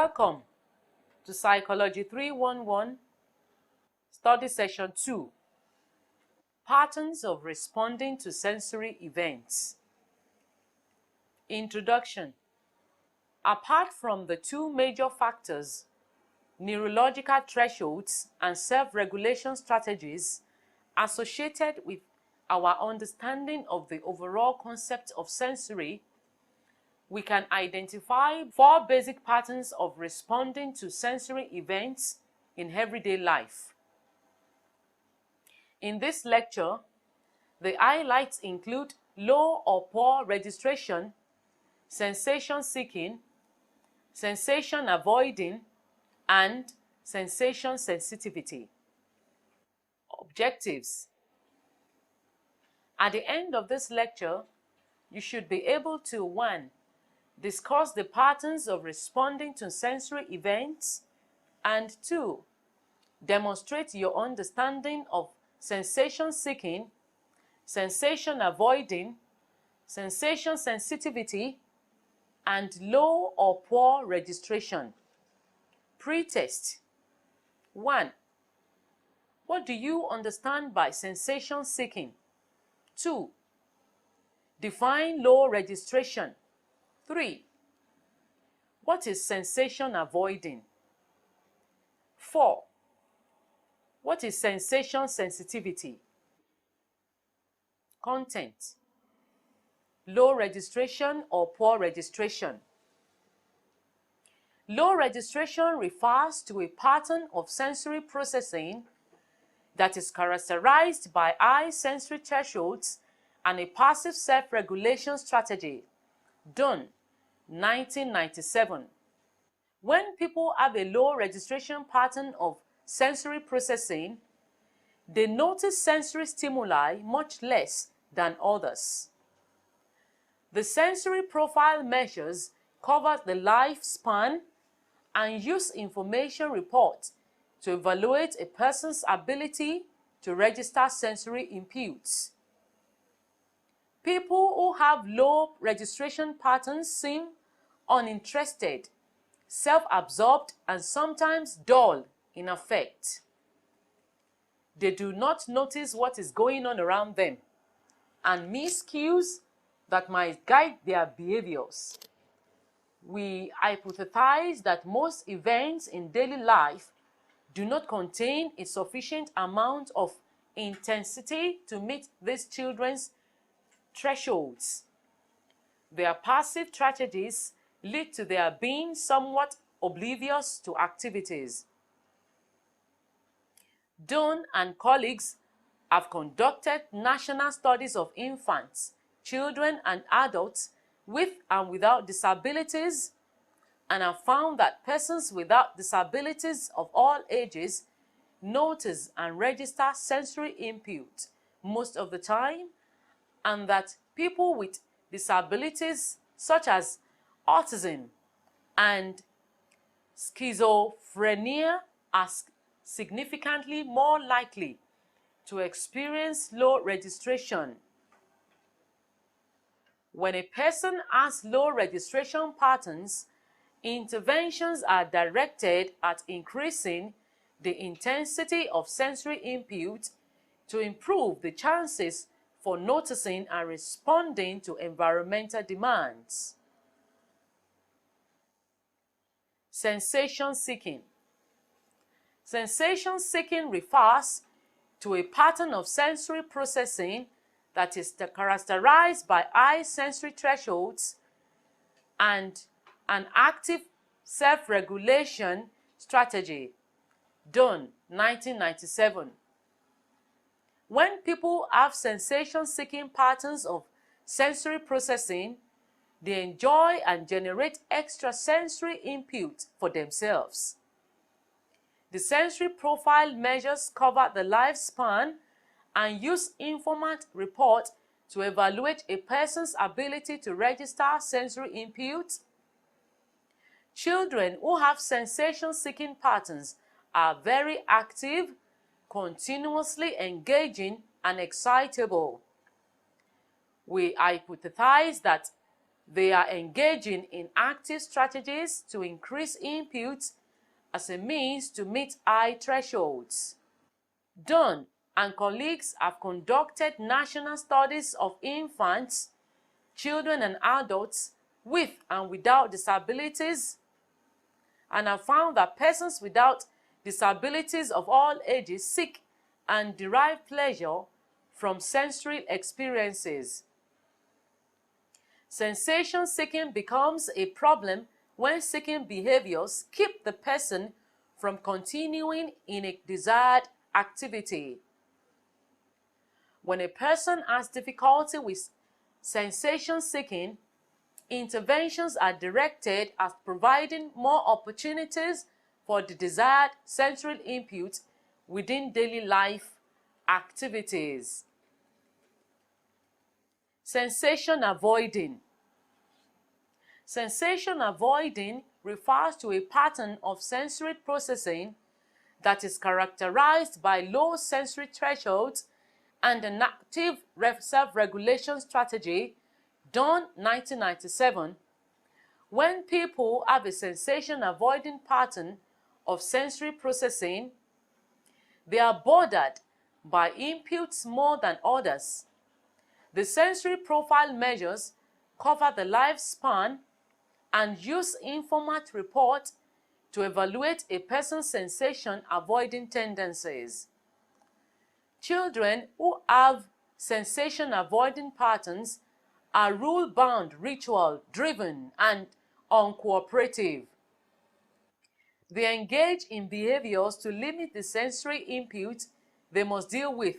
Welcome to Psychology 311, Study Session 2, Patterns of Responding to Sensory Events. Introduction. Apart from the two major factors, neurological thresholds and self-regulation strategies associated with our understanding of the overall concept of sensory, we can identify 4 basic patterns of responding to sensory events in everyday life. In this lecture, the highlights include low or poor registration, sensation seeking, sensation avoiding, and sensation sensitivity. Objectives. At the end of this lecture, you should be able to 1. Discuss the patterns of responding to sensory events, and 2. Demonstrate your understanding of sensation seeking, sensation avoiding, sensation sensitivity, and low or poor registration. Pre-test. 1. What do you understand by sensation seeking? 2. Define low registration. 3. What is sensation avoiding? 4. What is sensation sensitivity? Content. Low registration or poor registration. Low registration refers to a pattern of sensory processing that is characterized by high sensory thresholds and a passive self-regulation strategy. Dunn, 1997. When people have a low registration pattern of sensory processing, they notice sensory stimuli much less than others. The sensory profile measures cover the lifespan and use information reports to evaluate a person's ability to register sensory inputs. People who have low registration patterns seem uninterested, self-absorbed, and sometimes dull in affect. They do not notice what is going on around them and miss cues that might guide their behaviors. We hypothesize that most events in daily life do not contain a sufficient amount of intensity to meet these children's thresholds. Their passive strategies lead to their being somewhat oblivious to activities. Dunn and colleagues have conducted national studies of infants, children, and adults with and without disabilities, and have found that persons without disabilities of all ages notice and register sensory input most of the time, and that people with disabilities such as autism and schizophrenia are significantly more likely to experience low registration. When a person has low registration patterns, interventions are directed at increasing the intensity of sensory input to improve the chances for noticing and responding to environmental demands. Sensation seeking. Sensation seeking refers to a pattern of sensory processing that is characterized by high sensory thresholds and an active self-regulation strategy. Dunn, 1997. When people have sensation-seeking patterns of sensory processing, they enjoy and generate extrasensory input for themselves. The sensory profile measures cover the lifespan and use informant report to evaluate a person's ability to register sensory input. Children who have sensation-seeking patterns are very active, continuously engaging, and excitable. We hypothesize that They are engaging in active strategies to increase input as a means to meet high thresholds. Dunn and colleagues have conducted national studies of infants, children, and adults with and without disabilities and have found that persons without disabilities of all ages seek and derive pleasure from sensory experiences. Sensation seeking becomes a problem when seeking behaviors keep the person from continuing in a desired activity. When a person has difficulty with sensation seeking, interventions are directed at providing more opportunities for the desired sensory input within daily life activities. Sensation avoiding. Sensation avoiding refers to a pattern of sensory processing that is characterized by low sensory thresholds and an active self-regulation strategy. Dunn, 1997. When people have a sensation avoiding pattern of sensory processing, they are bothered by inputs more than others. The sensory profile measures cover the lifespan and use informant report to evaluate a person's sensation avoiding tendencies. Children who have sensation avoiding patterns are rule-bound, ritual-driven, and uncooperative. They engage in behaviors to limit the sensory input they must deal with.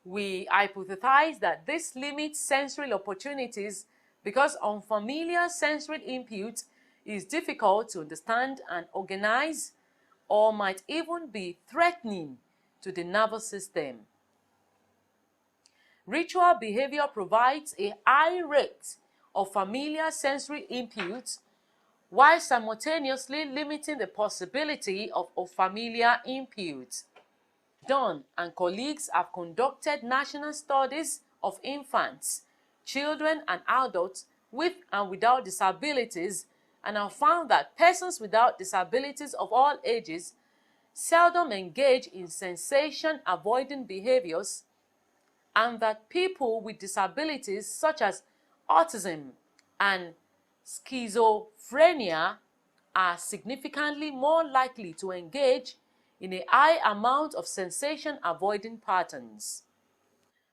We hypothesize that this limits sensory opportunities because unfamiliar sensory input is difficult to understand and organize, or might even be threatening to the nervous system. Ritual behavior provides a high rate of familiar sensory input while simultaneously limiting the possibility of familiar input. Dunn and colleagues have conducted national studies of infants, children, and adults with and without disabilities and have found that persons without disabilities of all ages seldom engage in sensation-avoiding behaviors, and that people with disabilities such as autism and schizophrenia are significantly more likely to engage in a high amount of sensation-avoiding patterns.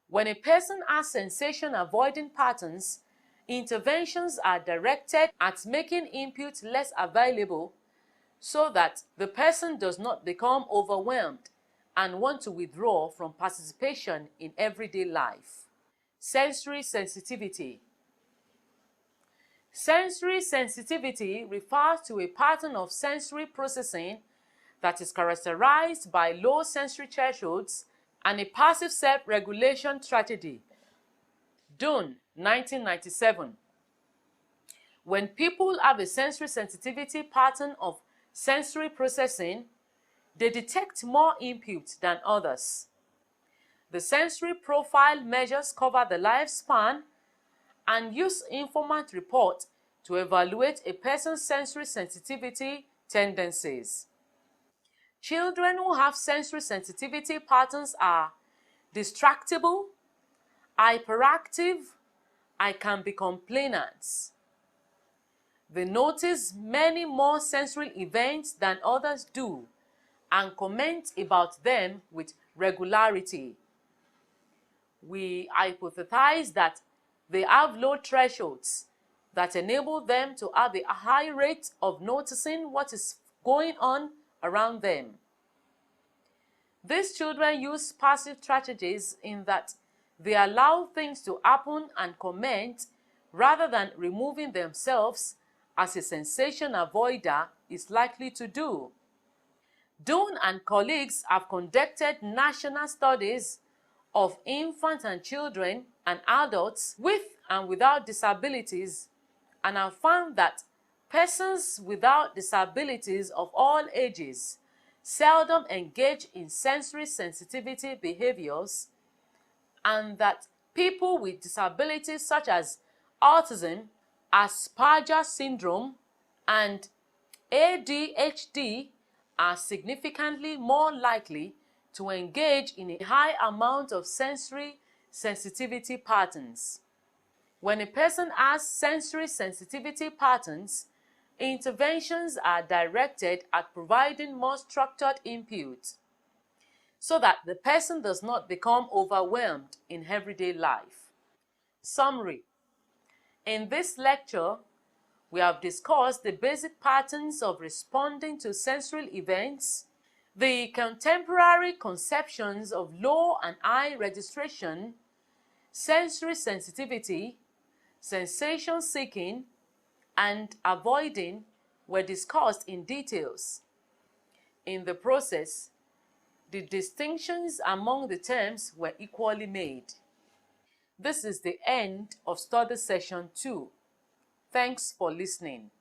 When a person has sensation-avoiding patterns, interventions are directed at making input less available so that the person does not become overwhelmed and want to withdraw from participation in everyday life. Sensory sensitivity. Sensory sensitivity refers to a pattern of sensory processing that is characterized by low sensory thresholds and a passive self-regulation strategy. Dunn, 1997. When people have a sensory sensitivity pattern of sensory processing, they detect more input than others. The sensory profile measures cover the lifespan and use informant report to evaluate a person's sensory sensitivity tendencies. Children who have sensory sensitivity patterns are distractible, hyperactive, and can be complainants. They notice many more sensory events than others do and comment about them with regularity. We hypothesize that they have low thresholds that enable them to have a high rate of noticing what is going on around them. These children use passive strategies in that they allow things to happen and comment rather than removing themselves as a sensation avoider is likely to do. Dunn and colleagues have conducted national studies of infants and children and adults with and without disabilities and have found that persons without disabilities of all ages seldom engage in sensory sensitivity behaviors, and that people with disabilities such as autism Asperger syndrome, and ADHD are significantly more likely to engage in a high amount of sensory sensitivity patterns. When a person has sensory sensitivity patterns, interventions are directed at providing more structured input so that the person does not become overwhelmed in everyday life. Summary. In this lecture, we have discussed the basic patterns of responding to sensory events, the contemporary conceptions of low and high registration, sensory sensitivity, sensation seeking, and avoiding were discussed in details. In the process, the distinctions among the terms were equally made. This is the end of study session 2. Thanks for listening.